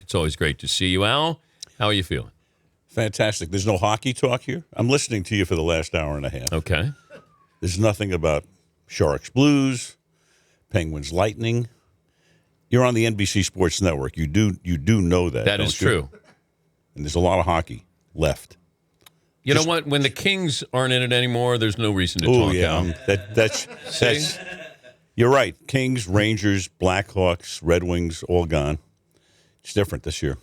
It's always great to see you, Al. How are you feeling? Fantastic. There's no hockey talk here. I'm listening to you for the last hour and a half. Okay. There's nothing about Sharks Blues, Penguins Lightning. You're on the NBC Sports Network. You do know that. That is true. And there's a lot of hockey left. You know what? When the Kings aren't in it anymore, there's no reason to talk. That's you're right. Kings, Rangers, Blackhawks, Red Wings, all gone. It's different this year.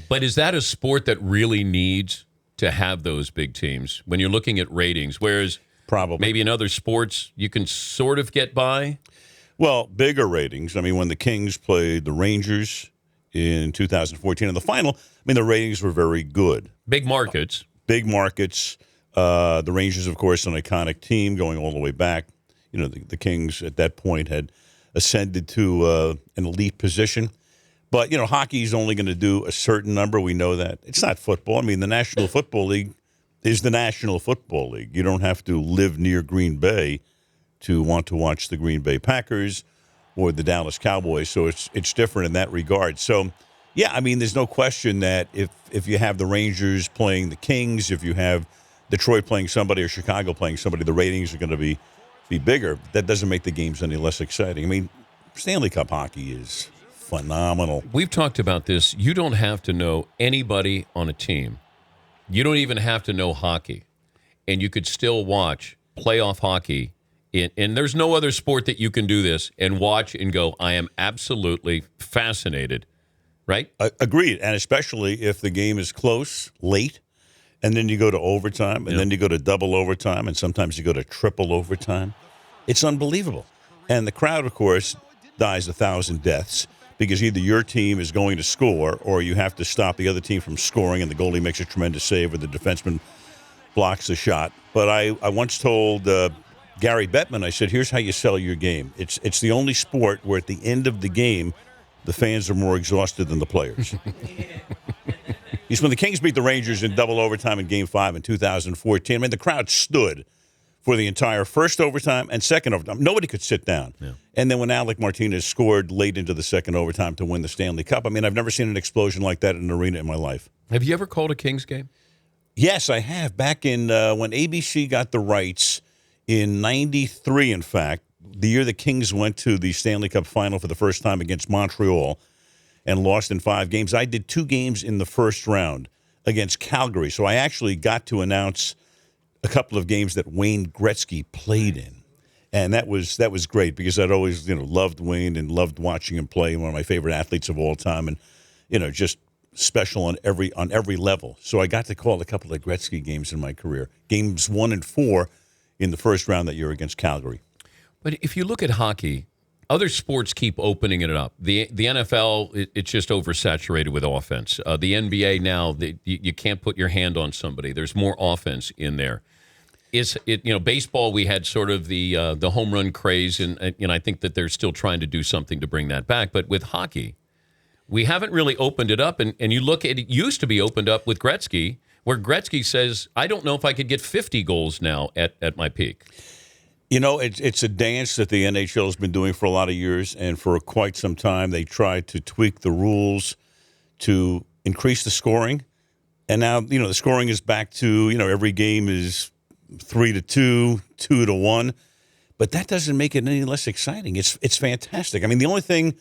But is that a sport that really needs to have those big teams when you're looking at ratings? Whereas probably maybe in other sports you can sort of get by. Well, bigger ratings. I mean, when the Kings played the Rangers in 2014 in the final, the ratings were very good. Big markets. Big markets. The Rangers, of course, an iconic team going all the way back. You know, the Kings at that point had ascended to an elite position. But, you know, hockey is only going to do a certain number. We know that. It's not football. I mean, the National Football League is the National Football League. You don't have to live near Green Bay to want to watch the Green Bay Packers or the Dallas Cowboys. So it's different in that regard. So, yeah, I mean, there's no question that if you have the Rangers playing the Kings, if you have Detroit playing somebody or Chicago playing somebody, the ratings are going to be bigger. That doesn't make the games any less exciting. I mean, Stanley Cup hockey is phenomenal. We've talked about this. You don't have to know anybody on a team. You don't even have to know hockey. And you could still watch playoff hockey. And there's no other sport that you can do this and watch and go, I am absolutely fascinated. Right? Agreed. And especially if the game is close, late, and then you go to overtime, and then you go to double overtime, and sometimes you go to triple overtime. It's unbelievable. And the crowd, of course, dies 1,000 deaths because either your team is going to score or you have to stop the other team from scoring, and the goalie makes a tremendous save or the defenseman blocks the shot. But I once told Gary Bettman, I said, here's how you sell your game. It's the only sport where at the end of the game, the fans are more exhausted than the players. Because when the Kings beat the Rangers in double overtime in Game 5 in 2014, I mean, the crowd stood for the entire first overtime and second overtime. Nobody could sit down. Yeah. And then when Alec Martinez scored late into the second overtime to win the Stanley Cup, I mean, I've never seen an explosion like that in an arena in my life. Have you ever called a Kings game? Yes, I have. Back in when ABC got the rights in 93, in fact, the year the Kings went to the Stanley Cup final for the first time against Montreal and lost in 5 games. I did 2 games in the first round against Calgary. So I actually got to announce a couple of games that Wayne Gretzky played in. And that was great because I'd always, loved Wayne and loved watching him play, one of my favorite athletes of all time, and, just special on every level. So I got to call a couple of Gretzky games in my career. Games 1 and 4 in the first round that year against Calgary. But if you look at hockey, other sports keep opening it up. The NFL, it's just oversaturated with offense. The NBA now, you can't put your hand on somebody. There's more offense in there. Baseball, we had sort of the home run craze, and I think that they're still trying to do something to bring that back. But with hockey, we haven't really opened it up. And you look at it used to be opened up with Gretzky, where Gretzky says, I don't know if I could get 50 goals now at my peak. It's a dance that the NHL has been doing for a lot of years, and for quite some time they tried to tweak the rules to increase the scoring. And now, the scoring is back to, every game is 3-2, 2-1. But that doesn't make it any less exciting. It's fantastic. I mean, the only thing,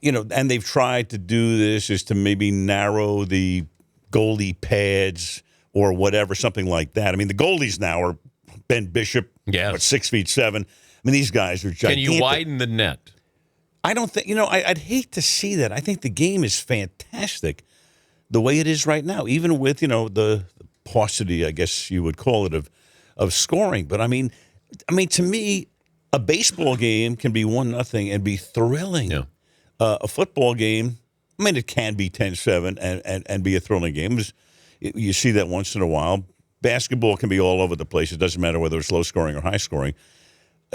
and they've tried to do this, is to maybe narrow the goalie pads or whatever, something like that. I mean, the goalies now are Ben Bishop, 6'7". I mean, these guys are gigantic. Can you widen the net? I don't think, I'd hate to see that. I think the game is fantastic the way it is right now, even with, the paucity, I guess you would call it, of scoring. But, I mean, to me, a baseball game can be 1-0 and be thrilling. Yeah. A football game, it can be 10-7 and be a thrilling game. You see that once in a while. Basketball can be all over the place. It doesn't matter whether it's low scoring or high scoring.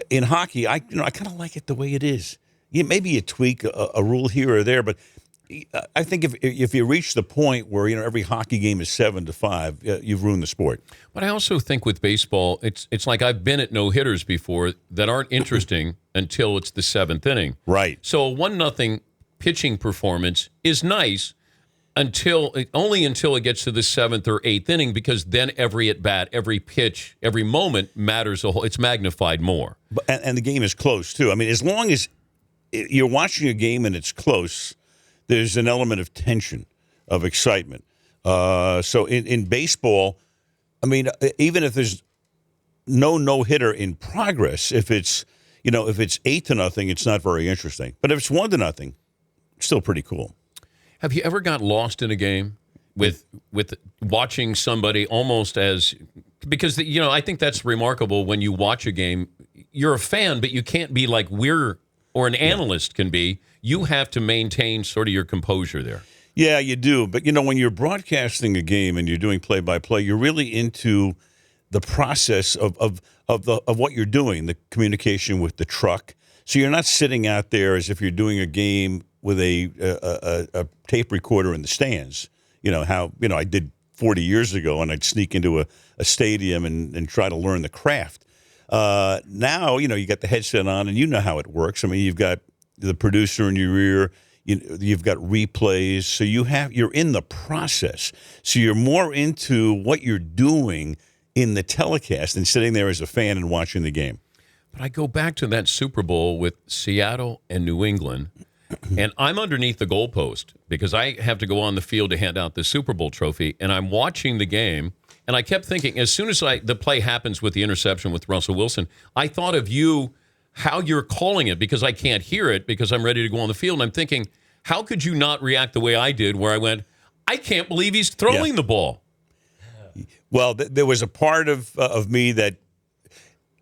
In hockey, I kind of like it the way it is. Maybe you tweak a rule here or there, but I think if you reach the point where every hockey game is 7-5, you've ruined the sport. But I also think with baseball, it's like I've been at no hitters before that aren't interesting until it's the 7th inning. Right. So a 1-0 pitching performance is nice only until it gets to the 7th or 8th inning, because then every at bat, every pitch, every moment matters. It's magnified more. And the game is close too. I mean, as long as you're watching a game and it's close, there's an element of tension, of excitement. So in baseball, I mean, even if there's no hitter in progress, if it's 8-0, it's not very interesting. But if it's 1-0, still pretty cool. Have you ever got lost in a game with watching somebody almost as, because I think that's remarkable when you watch a game. You're a fan, but you can't be like or an analyst can be. You have to maintain sort of your composure there. Yeah, you do. But when you're broadcasting a game and you're doing play-by-play, you're really into the process of what you're doing, the communication with the truck. So you're not sitting out there as if you're doing a game with a tape recorder in the stands. I did 40 years ago, and I'd sneak into a stadium and try to learn the craft. Now, you got the headset on, and you know how it works. I mean, you've got the producer in your ear. You've got replays. So you're in the process. So you're more into what you're doing in the telecast than sitting there as a fan and watching the game. But I go back to that Super Bowl with Seattle and New England, and I'm underneath the goalpost because I have to go on the field to hand out the Super Bowl trophy, and I'm watching the game, and I kept thinking, as soon as the play happens with the interception with Russell Wilson, I thought of you, how you're calling it, because I can't hear it because I'm ready to go on the field, and I'm thinking, how could you not react the way I did, where I went, I can't believe he's throwing the ball. Well, there was a part of me that,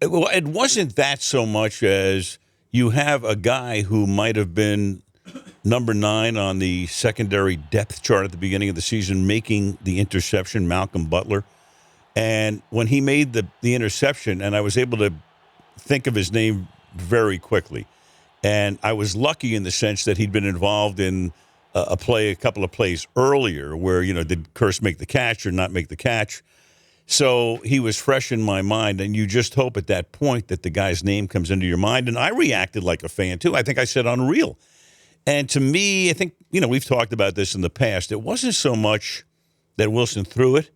it wasn't that so much as you have a guy who might have been number 9 on the secondary depth chart at the beginning of the season making the interception, Malcolm Butler. And when he made the interception, and I was able to think of his name very quickly, and I was lucky in the sense that he'd been involved in a couple of plays earlier where, did Kearse make the catch or not make the catch? So he was fresh in my mind, and you just hope at that point that the guy's name comes into your mind. And I reacted like a fan, too. I think I said unreal. And to me, I think, we've talked about this in the past. It wasn't so much that Wilson threw it,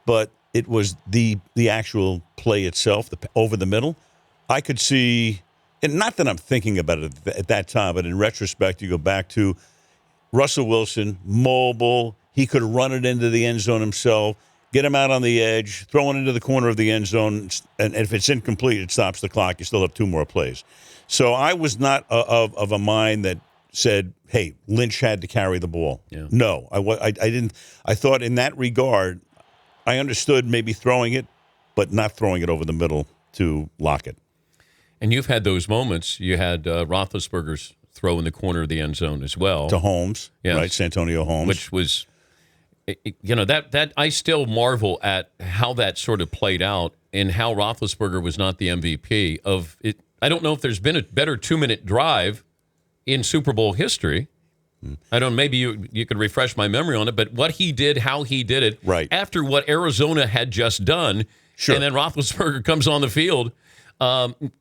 but it was the actual play itself, over the middle. I could see, and not that I'm thinking about it at that time, but in retrospect, you go back to Russell Wilson, mobile. He could run it into the end zone himself, get him out on the edge, throw it into the corner of the end zone, and if it's incomplete, it stops the clock. You still have 2 more plays. So I was not of a mind that said, hey, Lynch had to carry the ball. Yeah. No, I didn't. I thought in that regard, I understood maybe throwing it, but not throwing it over the middle to lock it. And you've had those moments. You had Roethlisberger's throw in the corner of the end zone as well. To Holmes, right? Santonio Holmes. Which was, that I still marvel at how that sort of played out and how Roethlisberger was not the MVP of it. I don't know if there's been a better 2-minute drive in Super Bowl history. I don't. Maybe you could refresh my memory on it, but what he did, how he did it, right after what Arizona had just done, sure. And then Roethlisberger comes on the field.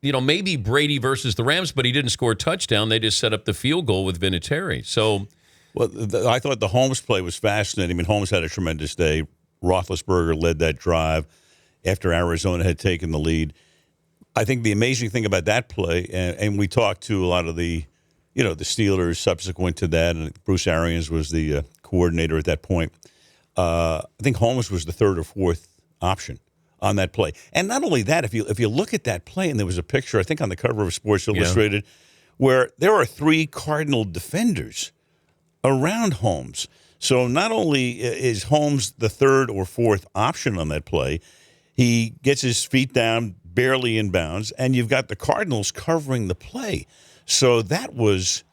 Maybe Brady versus the Rams, but he didn't score a touchdown. They just set up the field goal with Vinatieri. So, well, I thought the Holmes play was fascinating. I mean, Holmes had a tremendous day. Roethlisberger led that drive after Arizona had taken the lead. I think the amazing thing about that play, and we talked to a lot of the Steelers subsequent to that, and Bruce Arians was the coordinator at that point. I think Holmes was the 3rd or 4th option on that play. And not only that, if you look at that play, and there was a picture, I think on the cover of Sports Illustrated, where there are 3 Cardinal defenders around Holmes. So not only is Holmes the 3rd or 4th option on that play, he gets his feet down, barely in bounds, and you've got the Cardinals covering the play. So that was.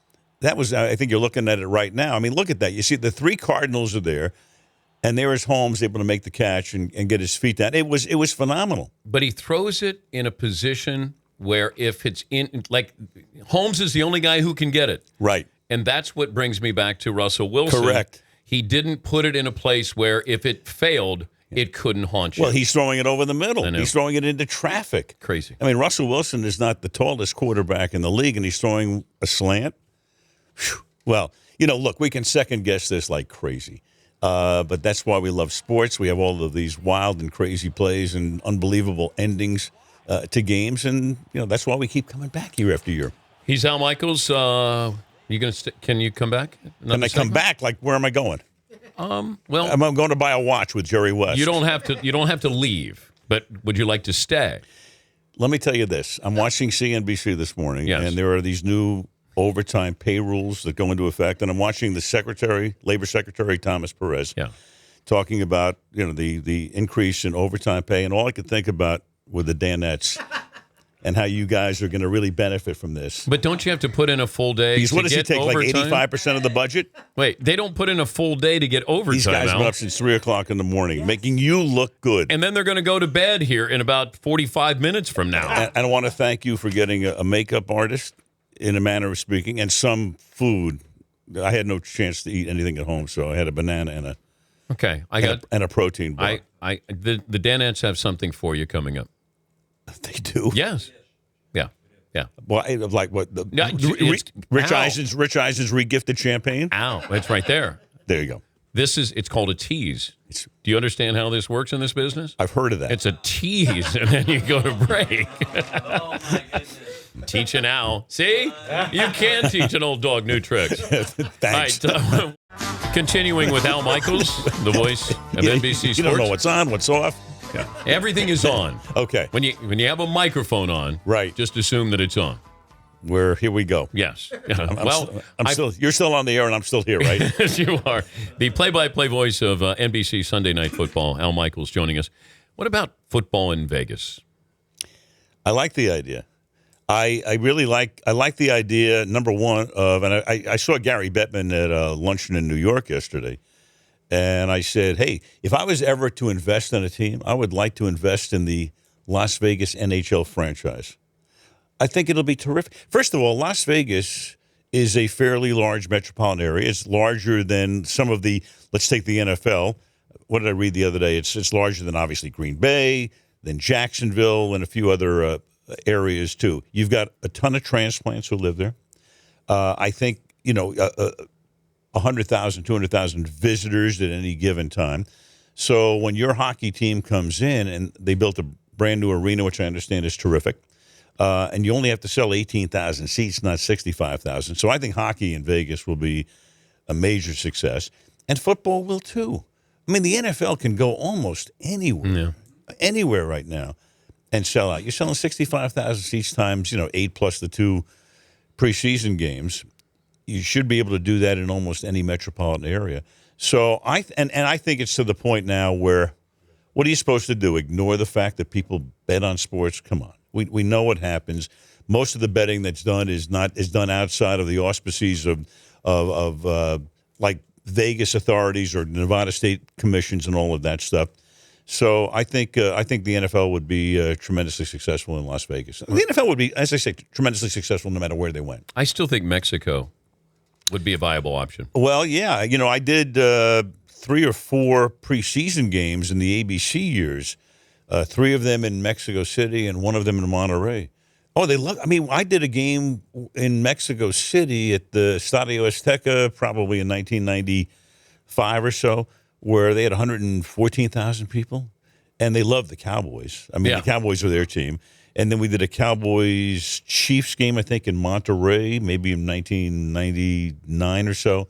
I think you're looking at it right now. I mean, look at that. You see the 3 Cardinals are there, and there is Holmes able to make the catch and get his feet down. It was phenomenal. But he throws it in a position where if it's in, like, Holmes is the only guy who can get it. Right. And that's what brings me back to Russell Wilson. Correct. He didn't put it in a place where if it failed, it couldn't haunt you. Well, he's throwing it over the middle. He's throwing it into traffic. Crazy. I mean, Russell Wilson is not the tallest quarterback in the league, and he's throwing a slant. Whew. Well, look, we can second guess this like crazy. But that's why we love sports. We have all of these wild and crazy plays and unbelievable endings to games. And, that's why we keep coming back year after year. He's Al Michaels. Can you come back? Can I come back? Like, where am I going? Well, I'm going to buy a watch with Jerry West. You don't have to leave, but would you like to stay? Let me tell you this. I'm watching CNBC this morning, Yes. and there are these new overtime pay rules that go into effect. And I'm watching the Labor Secretary, Thomas Perez, talking about, the increase in overtime pay. And all I could think about were the Danettes and how you guys are going to really benefit from this. But don't you have to put in a full day Because what does get it take, overtime? like 85% of the budget? Wait, they don't put in a full day to get overtime, These guys have been Al. up since 3 o'clock in the morning, making you look good. And then they're going to go to bed here in about 45 minutes from now. And I want to thank you for getting a makeup artist, in a manner of speaking, and some food. I had no chance to eat anything at home, so I had a banana and a protein bar. The Danettes have something for you coming up. They do. Yes. Yeah. Well, like what? Rich Eisen's regifted champagne. Ow, it's right there. There you go. It's called a tease. Do you understand how this works in this business? I've heard of that. It's a tease, and then you go to break. Oh, my goodness. Teaching Al. See? You can teach an old dog new tricks. Thanks. All right, continuing with Al Michaels, the voice of NBC Sports. You don't know what's on, what's off. Yeah. Everything is on. Okay. When you have a microphone on, right, just assume that it's on. Here we go. Yes. You're still on the air, and I'm still here, right? Yes, you are. The play-by-play voice of NBC Sunday Night Football, Al Michaels, joining us. What about football in Vegas? I like the idea. I really like the idea, number one, and I saw Gary Bettman at a luncheon in New York yesterday, and I said, hey, if I was ever to invest in a team, I would like to invest in the Las Vegas NHL franchise. I think it'll be terrific. First of all, Las Vegas is a fairly large metropolitan area. It's larger than some of let's take the NFL. What did I read the other day? It's larger than, obviously, Green Bay, than Jacksonville, and a few other areas, too. You've got a ton of transplants who live there. I think, 100,000, 200,000 visitors at any given time. So when your hockey team comes in, and they built a brand new arena, which I understand is terrific, and you only have to sell 18,000 seats, not 65,000. So I think hockey in Vegas will be a major success, and football will too. I mean, the NFL can go almost anywhere right now and sell out. You're selling 65,000 seats times, 8 plus the 2 preseason games. You should be able to do that in almost any metropolitan area. So I think it's to the point now where, what are you supposed to do? Ignore the fact that people bet on sports? Come on. We know what happens. Most of the betting that's done is done outside of the auspices of like Vegas authorities or Nevada state commissions and all of that stuff. So I think the NFL would be tremendously successful in Las Vegas. The NFL would be, as I say, tremendously successful no matter where they went. I still think Mexico would be a viable option. Well, yeah. I did 3 or 4 preseason games in the ABC years, 3 of them in Mexico City and 1 of them in Monterrey. Oh, they love. I mean, I did a game in Mexico City at the Estadio Azteca, probably in 1995 or so, where they had 114,000 people, and they loved the Cowboys. I mean, the Cowboys were their team. And then we did a Cowboys-Chiefs game, I think, in Monterrey, maybe in 1999 or so.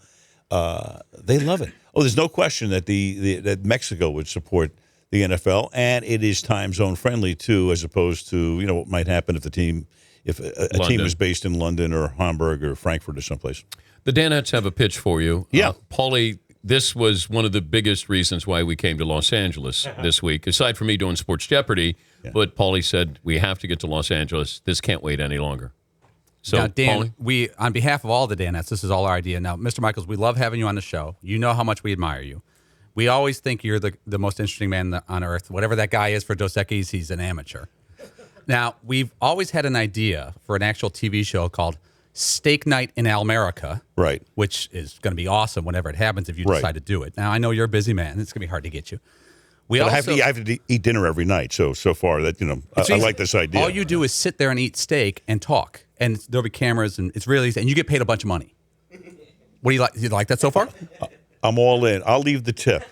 They love it. Oh, there's no question that that Mexico would support the NFL, and it is time zone friendly too, as opposed to what might happen if a team was based in London or Hamburg or Frankfurt or someplace. The Danettes have a pitch for you. Yeah, Paulie. This was one of the biggest reasons why we came to Los Angeles this week, aside from me doing Sports Jeopardy. Yeah. But Paulie said, we have to get to Los Angeles. This can't wait any longer. So, now, Dan, Paulie? we, on behalf of all the Danettes, this is all our idea. Now, Mr. Michaels, we love having you on the show. You know how much we admire you. We always think you're the most interesting man on earth. Whatever that guy is for Dos Equis, he's an amateur. Now, we've always had an idea for an actual TV show called Steak Night in Almerica, right? Which is going to be awesome whenever it happens if you decide to do it. Now, I know you're a busy man. It's going to be hard to get you. I have to eat dinner every night, so far that I like this idea. All you do is sit there and eat steak and talk, and there'll be cameras, and it's really easy, and you get paid a bunch of money. What do you like? You like that so far? I'm all in. I'll leave the tip.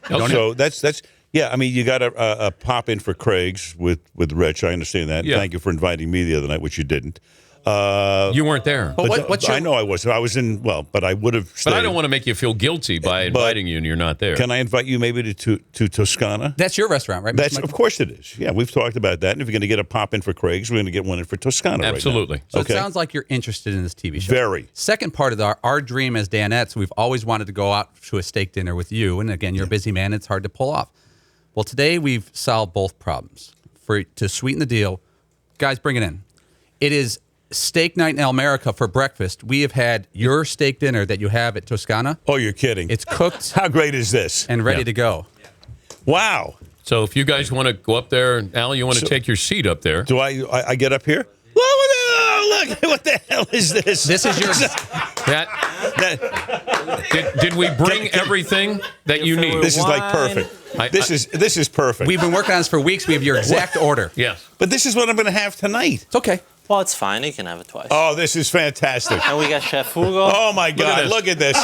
Okay. So that's yeah. I mean, you got a pop in for Craig's with Rich. I understand that. Yeah. Thank you for inviting me the other night, which you didn't. You weren't there. But what's your, I know I was. I was in. Well, but I would have. But Stayed. I don't want to make you feel guilty by inviting you and you're not there. Can I invite you maybe to Toscana? That's your restaurant, right? Mr. That's Michael? of course it is. Yeah, we've talked about that. And if you're going to get a pop in for Craig's, we're going to get one in for Toscana. Absolutely. Right now. So Okay. it sounds like you're interested in this TV show. Very. Second part of our dream as Danettes, we've always wanted to go out to a steak dinner with you. And again, you're a busy man. It's hard to pull off. Well, today we've solved both problems. To sweeten the deal, guys, bring it in. It is steak night in Almerica for breakfast. We have had your steak dinner that you have at Toscana. Oh, you're kidding. It's cooked How great is this? and ready to go. Wow. So if you guys want to go up there, Al, you want to take your seat up there. Do I get up here? Oh, look, what the hell is this? This is your... Did we bring everything that you need? This is like perfect. This is perfect. We've been working on this for weeks. We have your exact order. Yes. But this is what I'm going to have tonight. It's okay. Well, it's fine. You can have it twice. Oh, this is fantastic. And we got Chef Hugo. Oh my God! this. Look at this.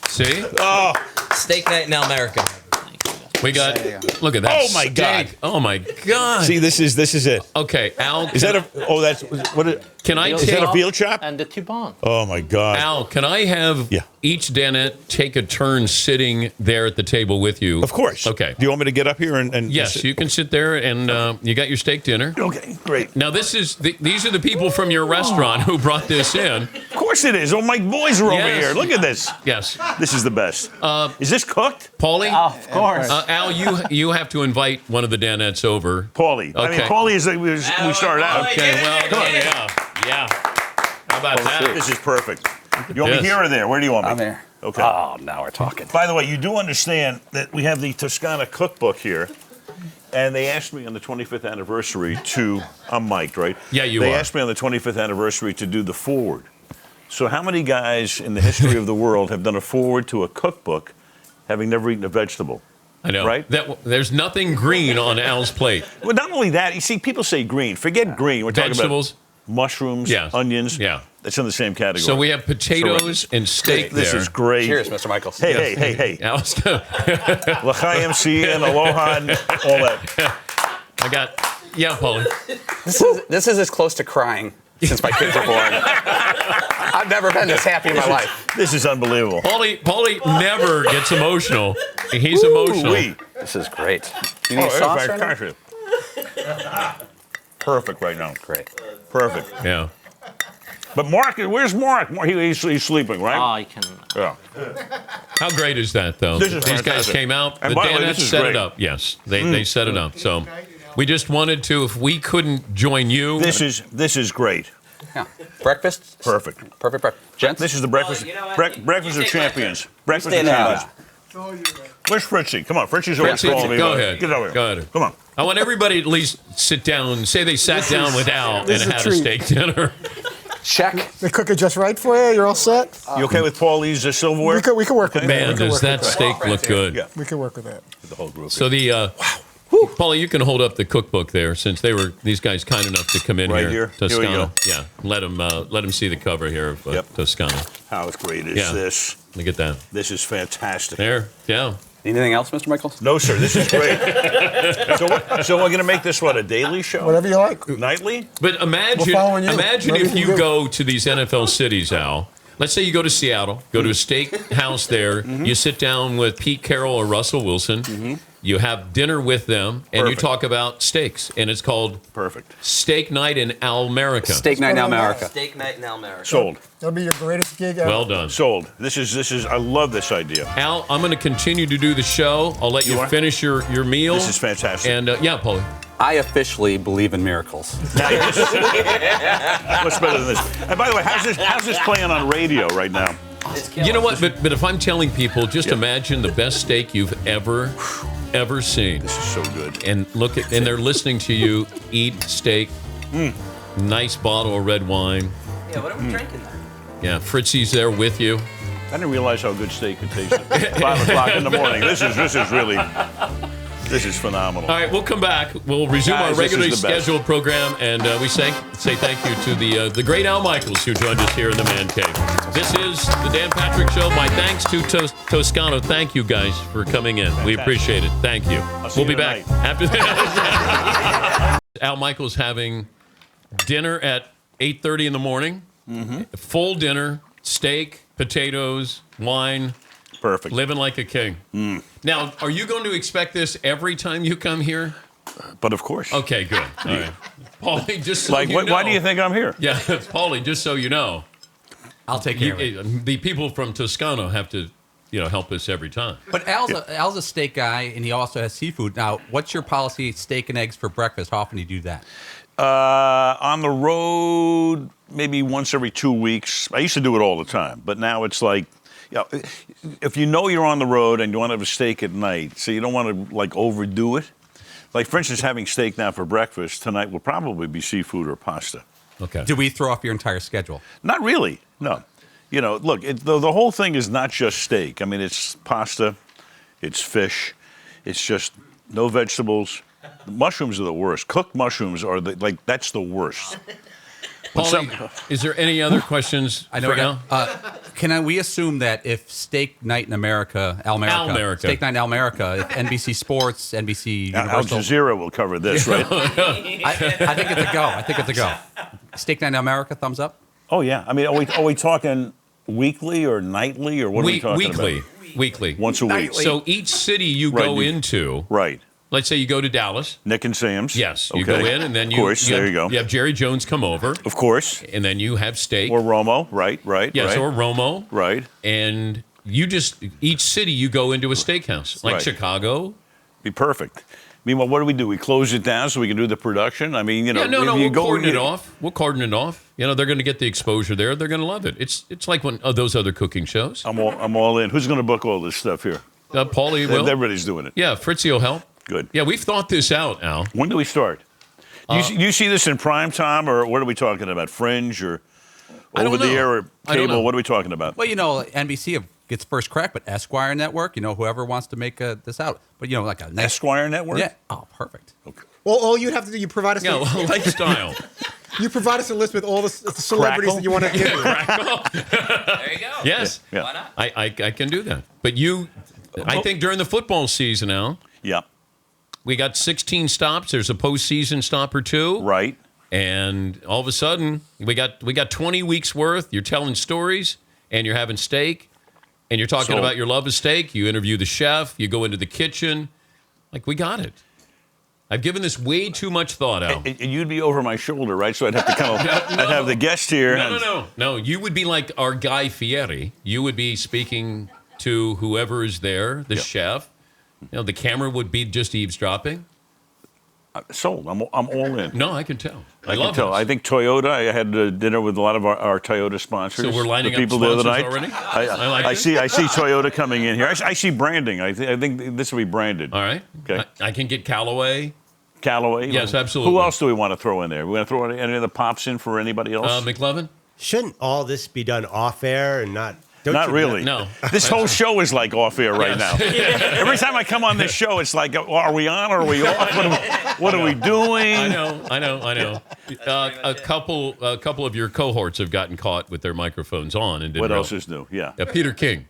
See? Oh, Steak night in Almerica. We got, look at that. Oh, my God. steak. Oh, my God. see, this is it. Okay, Al. Is that a? Oh, that's what? Can I Is take, that a veal chop? And the T-bone. Oh my God. Al, can I have Yeah. each Danette take a turn sitting there at the table with you? Of course. Okay. Do you want me to get up here and? Yes, you can sit there and you got your steak dinner. Okay, great. Now, these are the people from your restaurant who brought this in. Of course it is. Oh, my boys are over Yes. here. Look at this. Yes. This is the best. Is this cooked? Paulie? Oh, of course. Al, you have to invite one of the Danettes over. Paulie. I mean, Okay. Paulie is like we started out. Okay, well, yeah. How about that? This is perfect. You want Yes. me here or there? Where do you want me? I'm there. Okay. Oh, now we're talking. By the way, you do understand that we have the Toscana cookbook here, and they asked me on the 25th anniversary to. I'm mic'd, right? Yeah, you They are. asked me on the 25th anniversary to do the forward. So, how many guys in the history of the world have done a forward to a cookbook, having never eaten a vegetable? I know. Right? There's nothing green on Al's plate. Well, not only that, you see, people say green. Forget green. We're talking Vegetables. about mushrooms, Yeah. onions. Yeah. That's in the same category. So we have potatoes and steak This there. is great. Cheers, Mr. Michaels. Hey. Al's, L'chaim MC and aloha and all that. I got, yeah, Paulie. This is as close to crying since my kids were born. I've never been this happy in my life. This is unbelievable. Paulie never gets emotional. He's emotional. Ooh-wee. This is great. You Oh, need sauce it's right now? fantastic. Perfect right now. Great. Perfect. Yeah. But Mark, where's Mark? He's sleeping, right? Oh, you can. Yeah. How great is that, though? This is These guys fantastic. came out. And The by the way, Danettes this is set great. it up. Yes, they set it up. So we just wanted to, if we couldn't join you. This is great. Yeah. Breakfast? Perfect. Perfect breakfast. Gents? This is the breakfast. Breakfast of champions. Breakfast of Stay down. champions. Where's Fritzy? Come on, Fritzy's over Fritzy, calling me. go ahead. Get over here. Go ahead. Come on. I want everybody to at least sit down, say they sat down with Al and this is a had a treat. steak dinner. Check. They cook it just right for you. You're all set. You okay with Paulie's silverware? We can work with that. Man, We can does work that with steak look good. Yeah. We can work with that. The whole group. So the Paulie, you can hold up the cookbook there since these guys kind enough to come in Right here. here? Here we Toscana. go. Yeah. Let them see the cover here of Yep. Toscana. How great is Yeah. this? Look at that. This is fantastic. There. Yeah. Anything else, Mr. Michaels? No, sir. This is great. so we're going to make this, what, a daily show? Whatever you like. Nightly? But imagine We're following you. imagine Whatever if you you can do. go to these NFL cities, Al. Let's say you go to Seattle, go to a steak house there. You sit down with Pete Carroll or Russell Wilson. You have dinner with them, and you Perfect. talk about steaks. And it's called Perfect. Steak Night in Almerica. Steak night in Almerica. Steak night in Almerica. Sold. That'll be your greatest gig ever. Well done. Sold. This is. I love this idea. Al, I'm going to continue to do the show. I'll let you You are? finish your meal. This is fantastic. And, yeah, Paulie. I officially believe in miracles. What's better than this? And by the way, how's this playing on radio right now? You know what? But if I'm telling people, just imagine the best steak you've ever seen. This is so good. And and they're listening to you eat steak. Nice bottle of red wine. Yeah, what are we drinking there? Yeah, Fritzy's there with you. I didn't realize how good steak could taste at 5 o'clock in the morning. This is really. This is phenomenal. All right, we'll come back. We'll resume Guys, our this is regularly the best. scheduled program, and we say thank you to the great Al Michaels who joined us here in the Man Cave. This is the Dan Patrick Show. My thanks to Toscano. Thank you guys for coming in. We appreciate it. Thank you. see We'll you be back tonight. after that. Al Michaels having dinner at 8:30 in the morning. Full dinner, steak, potatoes, wine. Perfect. Living like a king. Now, are you going to expect this every time you come here? But of course. Okay, good. All right. Paulie, just so Like, you know. why do you think I'm here? Yeah, Paulie, just so you know. I'll take care of it. The people from Toscano have to, help us every time. But Al's a steak guy, and he also has seafood. Now, what's your policy, steak and eggs for breakfast? How often do you do that? On the road, maybe once every 2 weeks. I used to do it all the time, but now it's like, if you know you're on the road and you want to have a steak at night, so you don't want to like overdo it. Like, for instance, having steak now for breakfast tonight will probably be seafood or pasta. Okay. Do we throw off your entire schedule? Not really, no. Look, the whole thing is not just steak. I mean, it's pasta, it's fish, it's just no vegetables. Mushrooms are the worst. Cooked mushrooms are that's the worst. Paulie, is there any other questions for Al? Can we assume that if Steak Night in America, Al-America. Steak Night in America, if NBC Sports, NBC Al Universal, Jazeera will cover this, right? I think it's a go. I think it's a go. Steak Night in America, thumbs up. Oh yeah. I mean, are we talking weekly or nightly or what are we talking Weekly. about? Weekly. Once a week. So each city you Right, go you- into, Right. let's say you go to Dallas. Nick and Sam's. Yes, you Okay. go in and then Of course, there you go. You have Jerry Jones come over, Of course. and then you have steak. Or Romo. Right. Yes, right. or Romo. Right. And you each city you go into a steakhouse. Like Right. Chicago. Be perfect. Meanwhile, what do? We close it down so we can do the production? I mean, Yeah, if no, you we'll go cordon in- it off. We'll cordon it off. They're going to get the exposure there. They're going to love it. It's like one of those other cooking shows. I'm all in. Who's going to book all this stuff here? Paulie will. Everybody's doing it. Yeah, Fritzy will help. Good. Yeah, we've thought this out, Al. When do we start? You see this in prime time, or what are we talking about? Fringe or I don't over the know. air or I don't know. cable? What are we talking about? Well, NBC gets first crack, but Esquire Network, whoever wants to make this out. But, like a nice. Esquire Network? Yeah. Oh, perfect. Okay. Well, all you have to do, you provide us. Yeah, lifestyle. You provide us a list with all the celebrities Crackle? that you want to interview. There you go. Yes, Yeah. Why not? I can do that. But I think during the football season, Al, Yeah. we got 16 stops. There's a postseason stop or two. Right. And all of a sudden, we got 20 weeks worth. You're telling stories, and you're having steak, and you're talking So- about your love of steak. You interview the chef. You go into the kitchen. Like, we got it. I've given this way too much thought, Al. And you'd be over my shoulder, right? So I'd have to kind of, I'd have the guest here. No. You would be like our Guy Fieri. You would be speaking to whoever is there, the chef. The camera would be just eavesdropping. Sold. I'm all in. No, I can tell. I can love tell. this. I think Toyota. I had dinner with a lot of our Toyota sponsors. So we're lining the up people the other sponsors night. already? I like I it. see Toyota coming in here. I see branding. I think this will be branded. All right. Okay. I can get Callaway. Callaway. Yes, absolutely. Who else do we want to throw in there? We want to throw any of the pops in for anybody else? McLovin? Shouldn't all this be done off air and not? Don't Not you- really. No. This whole show is like off air right now. Every time I come on this show, it's like, are we on or are we off? What are we doing? I know. A couple of your cohorts have gotten caught with their microphones on and didn't What else realize. is new? Yeah. Peter King.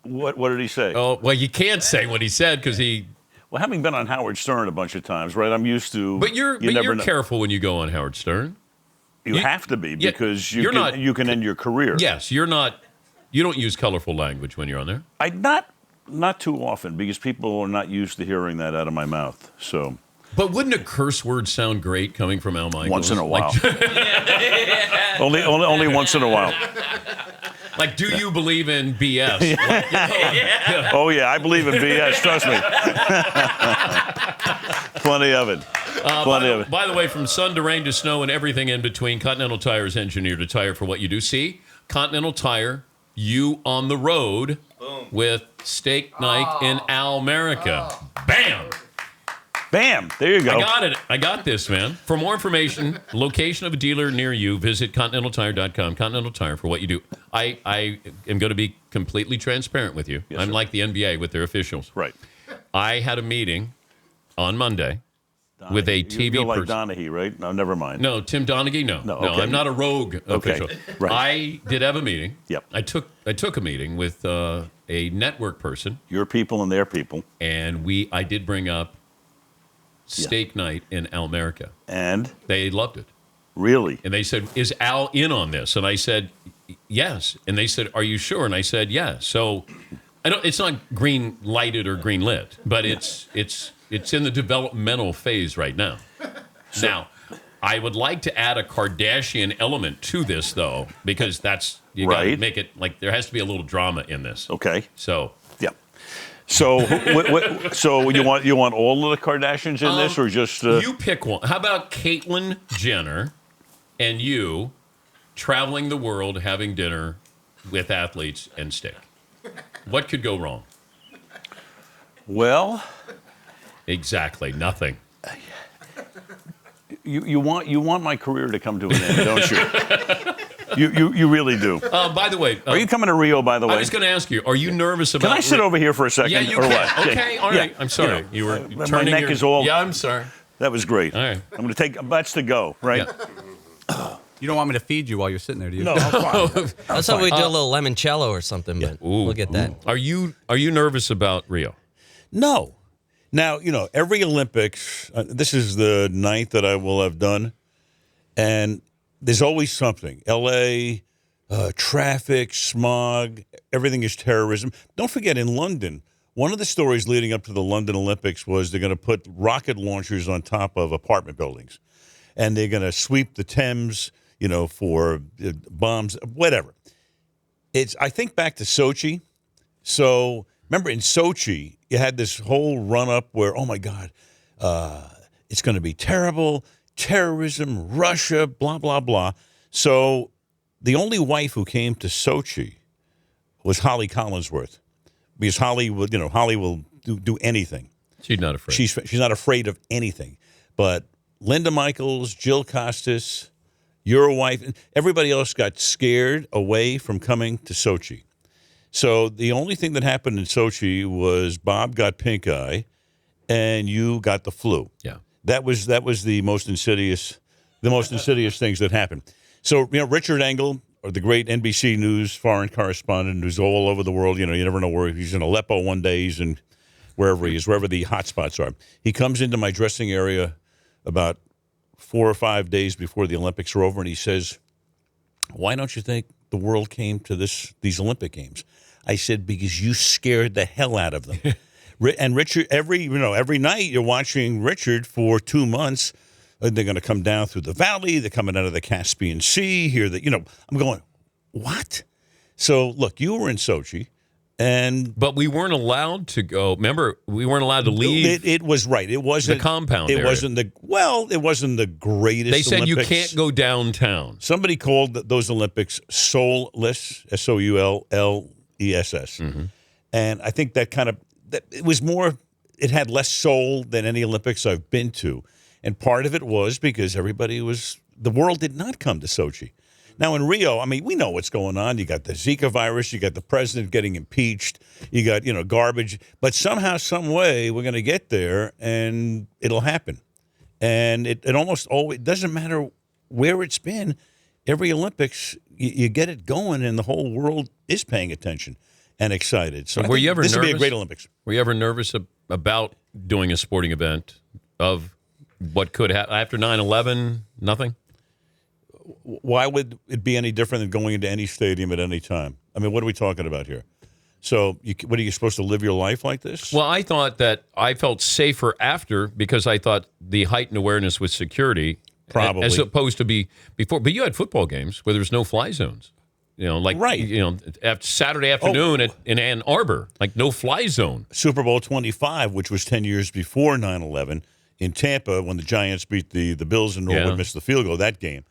What did he say? Oh, well, you can't say what he said because he. Well, having been on Howard Stern a bunch of times, right? I'm used to. But you're never know. careful when you go on Howard Stern. You have to be Yeah, because you're not- you can end your career. Yes, you're not. You don't use colorful language when you're on there. I not too often because people are not used to hearing that out of my mouth. So But wouldn't a curse word sound great coming from Al Michaels? once in a while, Like, only once in a while. like, do you believe in BS? Oh yeah, I believe in BS. Trust me. Plenty of it. Plenty of it. By the way, from sun to rain to snow and everything in between, Continental Tire is engineered to tire for what you do. See, Continental Tire, you on the road with Steak Night in Almerica. Bam! Bam! There you go. I got it. I got this, man. For more information, location of a dealer near you, visit continentaltire.com. Continental Tire for what you do. I am going to be completely transparent with you. Yes, I'm sir. like the NBA with their officials. Right. I had a meeting on Monday with a TV You're like person. Donaghy, right? No, never mind. No, Tim Donaghy, no. No, okay. I'm not a rogue official. right. I did have a meeting. Yep. I took a meeting with a network person, Your people and their people. and I did bring up steak night in Almerica. And They loved it. really? And they said, "Is Al in on this?" And I said, "Yes." And they said, "Are you sure?" And I said, "Yes." So it's not green lighted or green lit, but it's in the developmental phase right now. Now, I would like to add a Kardashian element to this, though, because you got to Right. make it like there has to be a little drama in this. Okay. So Yeah. So, so you want all of the Kardashians in this, or just you pick one. How about Caitlyn Jenner and you traveling the world, having dinner with athletes and steak? What could go wrong? Well, Exactly, nothing. you want my career to come to an end, don't you? You really do. By the way, Are you coming to Rio? By the way, I was going to ask you, are you nervous about... Can I sit over here for a second? Yeah, you or can. What? Okay, all right. Yeah. I'm sorry. You You were my turning neck your... is all. Yeah, I'm sorry. That was great. All right. I'm going to take. That's to go, right? Yeah. You don't want me to feed you while you're sitting there, do you? No, I'm fine. I thought we'd do a little limoncello or something, but we'll get that. Are you nervous about Rio? No. Now, every Olympics, this is the 9th that I will have done, and there's always something. L.A., traffic, smog, everything is terrorism. Don't forget, in London, one of the stories leading up to the London Olympics was they're going to put rocket launchers on top of apartment buildings, and they're going to sweep the Thames, for bombs, whatever. I think back to Sochi. So remember in Sochi, you had this whole run-up where, oh, my God, it's going to be terrible, terrorism, Russia, blah, blah, blah. So the only wife who came to Sochi was Holly Collinsworth, because Holly will do anything. She's not afraid. She's not afraid of anything. But Linda Michaels, Jill Costas, your wife, everybody else got scared away from coming to Sochi. So the only thing that happened in Sochi was Bob got pink eye, and you got the flu. Yeah. That was the most insidious things that happened. So Richard Engel, or the great NBC News foreign correspondent who's all over the world. You never know where he's in Aleppo one day, he's in wherever he is, wherever the hot spots are. He comes into my dressing area about 4 or 5 days before the Olympics are over, and he says, "Why don't you think the world came to these Olympic Games?" I said, "Because you scared the hell out of them." And Richard, every night you're watching Richard for 2 months. They're going to come down through the valley. They're coming out of the Caspian Sea. Here, I'm going, what? So look, you were in Sochi, but we weren't allowed to go. Remember, we weren't allowed to leave. It was right. It wasn't the compound. It area. wasn't it wasn't the greatest. They said Olympics. you can't go downtown. Somebody called those Olympics soulless, SOULLESS, Mm-hmm. and I think that it was more. It had less soul than any Olympics I've been to, and part of it was because the world did not come to Sochi. Now in Rio, we know what's going on. You got the Zika virus. You got the president getting impeached. You got garbage. But somehow, some way, we're going to get there, and it'll happen. And it almost always doesn't matter where it's been. Every Olympics, you get it going, and the whole world is paying attention and excited. So were you ever this nervous? would be a great Olympics. Were you ever nervous about doing a sporting event of what could happen after 9/11? Nothing. Why would it be any different than going into any stadium at any time? What are we talking about here? So, what are you supposed to live your life like this? Well, I thought that I felt safer after because I thought the heightened awareness with security, Probably. as opposed to before. But you had football games where there's no fly zones. Right. After Saturday afternoon in Ann Arbor, no fly zone. Super Bowl 25, which was 10 years before 9/11, in Tampa when the Giants beat the Bills and Norwood missed the field goal. That game.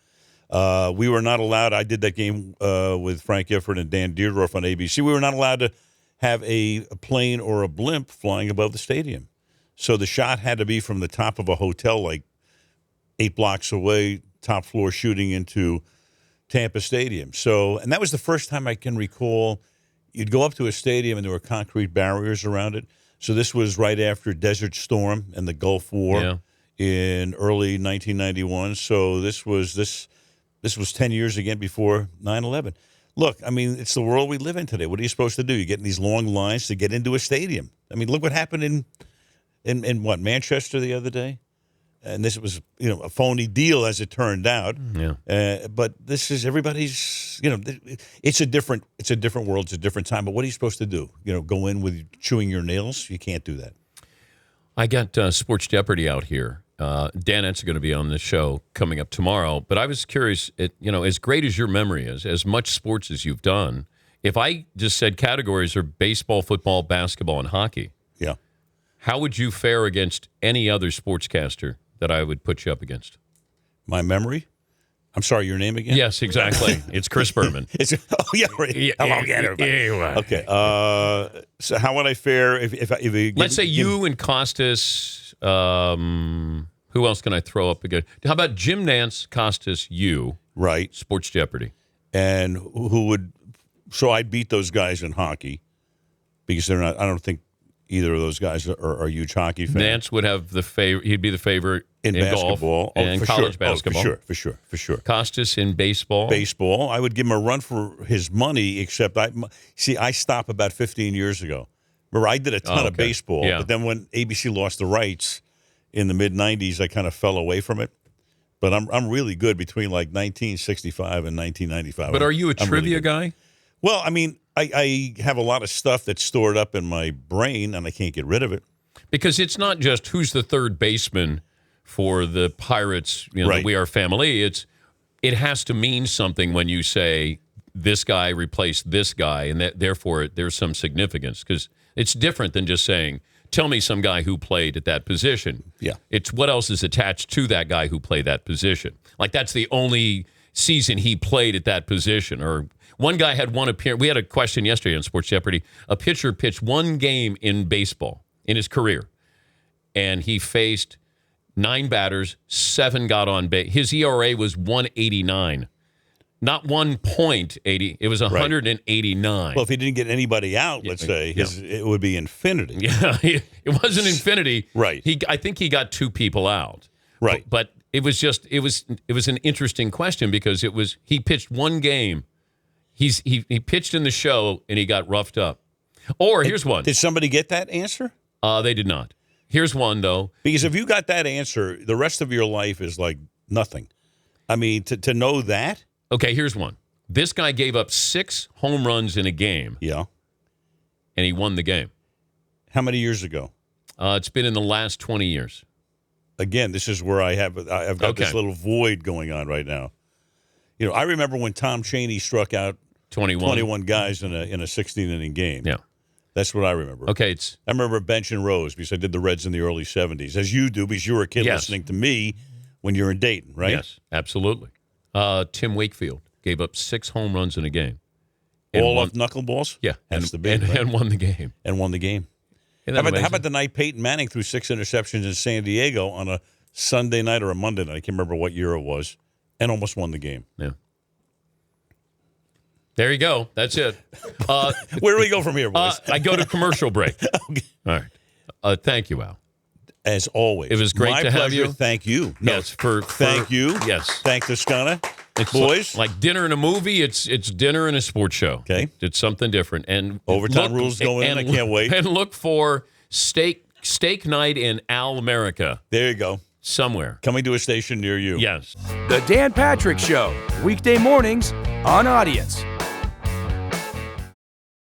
We were not allowed. I did that game with Frank Gifford and Dan Deerdorf on ABC. We were not allowed to have a plane or a blimp flying above the stadium. So the shot had to be from the top of a hotel 8 blocks away, top floor, shooting into Tampa Stadium. And that was the first time I can recall you'd go up to a stadium and there were concrete barriers around it. So this was right after Desert Storm and the Gulf War Yeah. in early 1991. So this was 10 years again before 9/11. Look, I mean, it's the world we live in today. What are you supposed to do? You get in these long lines to get into a stadium. I mean, look what happened in what, Manchester the other day? And this was, a phony deal as it turned out. Yeah. But this is everybody's, it's a different world. It's a different time. But what are you supposed to do? Go in with chewing your nails? You can't do that. I got Sports Jeopardy out here. Danette's going to be on the show coming up tomorrow. But I was curious, as great as your memory is, as much sports as you've done, if I just said categories are baseball, football, basketball, and hockey, Yeah. how would you fare against any other sportscaster that I would put you up against? My memory? I'm sorry, your name again? Yes, exactly. It's Chris Berman. Right. Hello again, everybody. Okay. So how would I fare if Let's say you and Costas. Who else can I throw up again? How about Jim Nance, Costas, you? Right. Sports Jeopardy. And who would? So I'd beat those guys in hockey because they're not. I don't think either of those guys are huge hockey fans. Nance would have the favor. He'd be the favorite in basketball golf and college sure. basketball. For sure. Costas in baseball. Baseball. I would give him a run for his money. Except I stopped about 15 years ago. Remember, I did a ton of baseball, but then when ABC lost the rights in the mid '90s, I kind of fell away from it. But I'm really good between like 1965 and 1995. But are you a I'm really trivia good. guy? Well, I mean, I have a lot of stuff that's stored up in my brain, and I can't get rid of it. Because it's not just who's the third baseman for the Pirates, Right. the We Are Family. It has to mean something when you say this guy replaced this guy, and that therefore there's some significance. Because it's different than just saying, tell me some guy who played at that position. Yeah. It's what else is attached to that guy who played that position. Like that's the only season he played at that position. Or one guy had one appearance. We had a question yesterday on Sports Jeopardy. A pitcher pitched one game in baseball in his career, and he faced 9 batters, 7 got on base. His ERA was 189. Not 1.80. It was 189. Well, if he didn't get anybody out, let's say, it would be infinity. Yeah, it wasn't infinity. Right. I think he got 2 people out. Right. But it was an interesting question because he pitched one game. He pitched in the show and he got roughed up. Or here's one. Did somebody get that answer? They did not. Here's one though. Because if you got that answer, the rest of your life is like nothing. I mean, to know that. Okay, here's one. This guy gave up 6 home runs in a game. Yeah. And he won the game. How many years ago? It's been in the last 20 years. Again, this is where I've got this little void going on right now. I remember when Tom Chaney struck out 21 guys in a 16-inning game. Yeah. That's what I remember. Okay, I remember bench and Rose because I did the Reds in the early 70s, as you do because you were a kid listening to me when you were in Dayton, right? Yes, absolutely. Tim Wakefield gave up 6 home runs in a game. All off knuckleballs? Yeah. That's the big, right? And won the game. And won the game. How about the night Peyton Manning threw 6 interceptions in San Diego on a Sunday night or a Monday night? I can't remember what year it was, and almost won the game. Yeah. There you go. That's it. Where do we go from here, boys? I go to commercial break. Okay. All right. Thank you, Al. As always. It was great My to have pleasure. you. Thank you. Yes, Thank you. Yes. Thank Toscana. It's boys. like dinner and a movie. It's dinner and a sports show. Okay. It's something different. And Overtime rules going in. I can't wait. And look for steak night in Al America. There you go. Somewhere. Coming to a station near you. Yes. The Dan Patrick Show, weekday mornings on Audience.